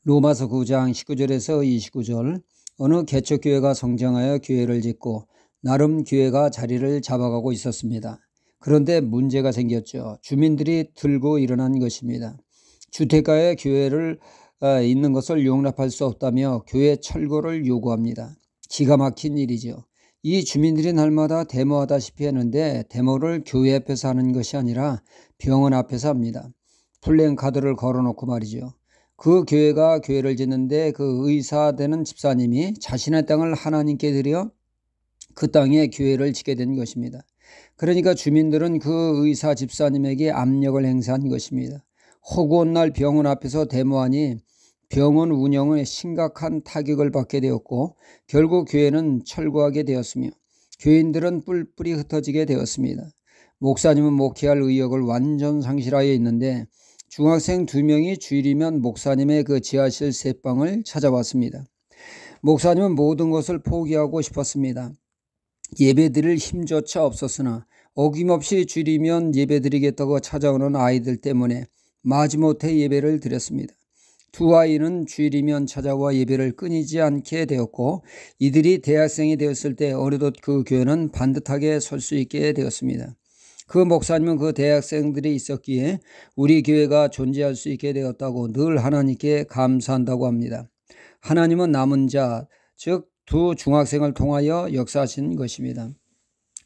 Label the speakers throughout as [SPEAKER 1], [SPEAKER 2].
[SPEAKER 1] 로마서 9장 19절에서 29절. 어느 개척교회가 성장하여 교회를 짓고 나름 교회가 자리를 잡아가고 있었습니다. 그런데 문제가 생겼죠. 주민들이 들고 일어난 것입니다. 주택가에 교회를 있는 것을 용납할 수 없다며 교회 철거를 요구합니다. 기가 막힌 일이죠. 이 주민들이 날마다 데모하다시피 했는데 데모를 교회 앞에서 하는 것이 아니라 병원 앞에서 합니다. 플랜카드를 걸어놓고 말이죠. 그 교회가 교회를 짓는데 그 의사 되는 집사님이 자신의 땅을 하나님께 드려 그 땅에 교회를 짓게 된 것입니다. 그러니까 주민들은 그 의사 집사님에게 압력을 행사한 것입니다. 허구한 날 병원 앞에서 데모하니 병원 운영에 심각한 타격을 받게 되었고 결국 교회는 철거하게 되었으며 교인들은 뿔뿔이 흩어지게 되었습니다. 목사님은 목회할 의욕을 완전 상실하여 있는데 중학생 2명이 주일이면 목사님의 그 지하실 새방을 찾아왔습니다. 목사님은 모든 것을 포기하고 싶었습니다. 예배드릴 힘조차 없었으나 어김없이 주일이면 예배드리겠다고 찾아오는 아이들 때문에 마지못해 예배를 드렸습니다. 두 아이는 주일이면 찾아와 예배를 끊이지 않게 되었고 이들이 대학생이 되었을 때 어느덧 그 교회는 반듯하게 설 수 있게 되었습니다. 그 목사님은 그 대학생들이 있었기에 우리 교회가 존재할 수 있게 되었다고 늘 하나님께 감사한다고 합니다. 하나님은 남은 자, 즉 두 중학생을 통하여 역사하신 것입니다.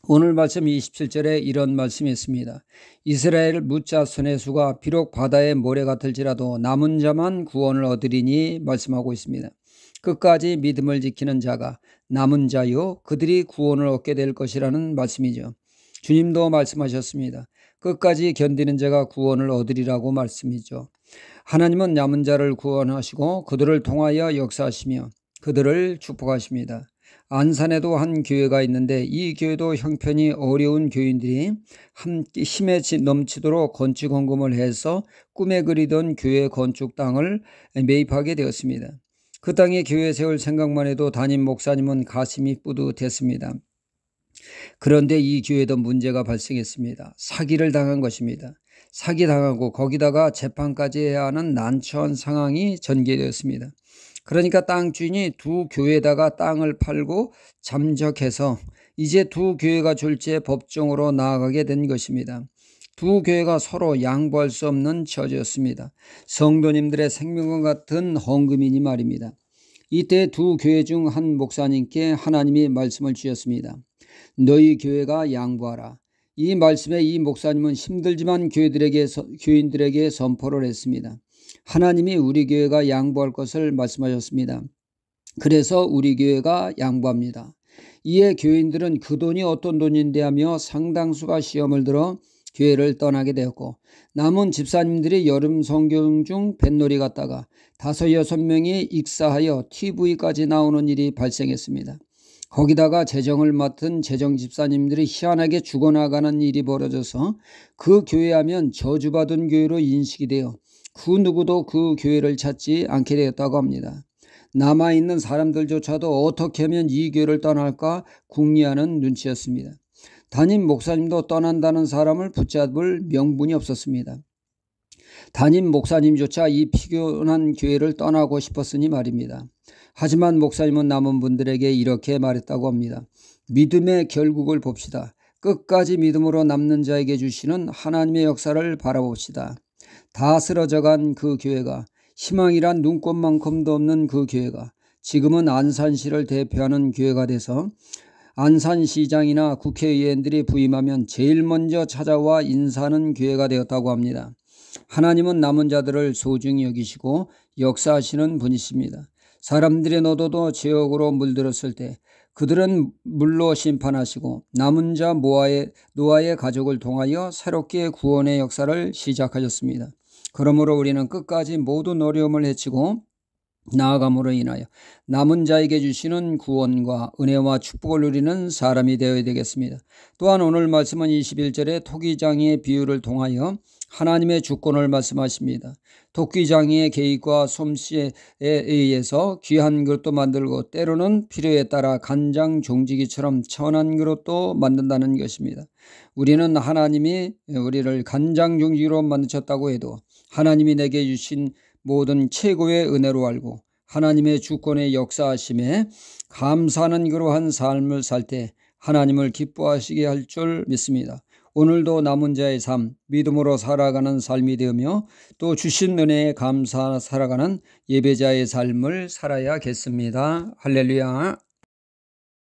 [SPEAKER 1] 오늘 말씀 27절에 이런 말씀이 있습니다. 이스라엘 묻자 손해수가 비록 바다의 모래 같을지라도 남은 자만 구원을 얻으리니 말씀하고 있습니다. 끝까지 믿음을 지키는 자가 남은 자요 그들이 구원을 얻게 될 것이라는 말씀이죠. 주님도 말씀하셨습니다. 끝까지 견디는 자가 구원을 얻으리라고 말씀이죠. 하나님은 남은 자를 구원하시고 그들을 통하여 역사하시며 그들을 축복하십니다. 안산에도 한 교회가 있는데 이 교회도 형편이 어려운 교인들이 함께 힘에 넘치도록 건축 헌금을 해서 꿈에 그리던 교회 건축 땅을 매입하게 되었습니다. 그 땅에 교회 세울 생각만 해도 담임 목사님은 가슴이 뿌듯했습니다. 그런데 이 교회도 문제가 발생했습니다. 사기를 당한 것입니다. 사기당하고 거기다가 재판까지 해야 하는 난처한 상황이 전개되었습니다. 그러니까 땅 주인이 두 교회에다가 땅을 팔고 잠적해서 이제 두 교회가 졸지에 법정으로 나아가게 된 것입니다. 두 교회가 서로 양보할 수 없는 처지였습니다. 성도님들의 생명과 같은 헌금이니 말입니다. 이때 두 교회 중 한 목사님께 하나님이 말씀을 주셨습니다. 너희 교회가 양보하라. 이 말씀에 이 목사님은 힘들지만 교인들에게 선포를 했습니다. 하나님이 우리 교회가 양보할 것을 말씀하셨습니다. 그래서 우리 교회가 양보합니다. 이에 교인들은 그 돈이 어떤 돈인데 하며 상당수가 시험을 들어 교회를 떠나게 되었고 남은 집사님들이 여름 성경 중 뱃놀이 갔다가 5-6명이 익사하여 TV까지 나오는 일이 발생했습니다. 거기다가 재정을 맡은 재정 집사님들이 희한하게 죽어나가는 일이 벌어져서 그 교회하면 저주받은 교회로 인식이 되어 그 누구도 그 교회를 찾지 않게 되었다고 합니다. 남아있는 사람들조차도 어떻게 하면 이 교회를 떠날까 궁리하는 눈치였습니다. 담임 목사님도 떠난다는 사람을 붙잡을 명분이 없었습니다. 담임 목사님조차 이 피곤한 교회를 떠나고 싶었으니 말입니다. 하지만 목사님은 남은 분들에게 이렇게 말했다고 합니다. 믿음의 결국을 봅시다. 끝까지 믿음으로 남는 자에게 주시는 하나님의 역사를 바라봅시다. 다 쓰러져간 그 교회가, 희망이란 눈꽃만큼도 없는 그 교회가 지금은 안산시를 대표하는 교회가 돼서 안산시장이나 국회의원들이 부임하면 제일 먼저 찾아와 인사하는 교회가 되었다고 합니다. 하나님은 남은 자들을 소중히 여기시고 역사하시는 분이십니다. 사람들의 노도도 죄악으로 물들었을 때 그들은 물로 심판하시고 남은 자 노아의 가족을 통하여 새롭게 구원의 역사를 시작하셨습니다. 그러므로 우리는 끝까지 모든 어려움을 헤치고 나아감으로 인하여 남은 자에게 주시는 구원과 은혜와 축복을 누리는 사람이 되어야 되겠습니다. 또한 오늘 말씀은 21절에 토기장이의 비유를 통하여 하나님의 주권을 말씀하십니다. 토끼장이의 계획과 솜씨에 의해서 귀한 그릇도 만들고 때로는 필요에 따라 간장 종지기처럼 천한 그릇도 만든다는 것입니다. 우리는 하나님이 우리를 간장 종지기로 만드셨다고 해도 하나님이 내게 주신 모든 최고의 은혜로 알고 하나님의 주권의 역사하심에 감사하는 그러한 삶을 살 때 하나님을 기뻐하시게 할 줄 믿습니다. 오늘도 남은 자의 삶, 믿음으로 살아가는 삶이 되며 또 주신 은혜에 감사 살아가는 예배자의 삶을 살아야겠습니다. 할렐루야.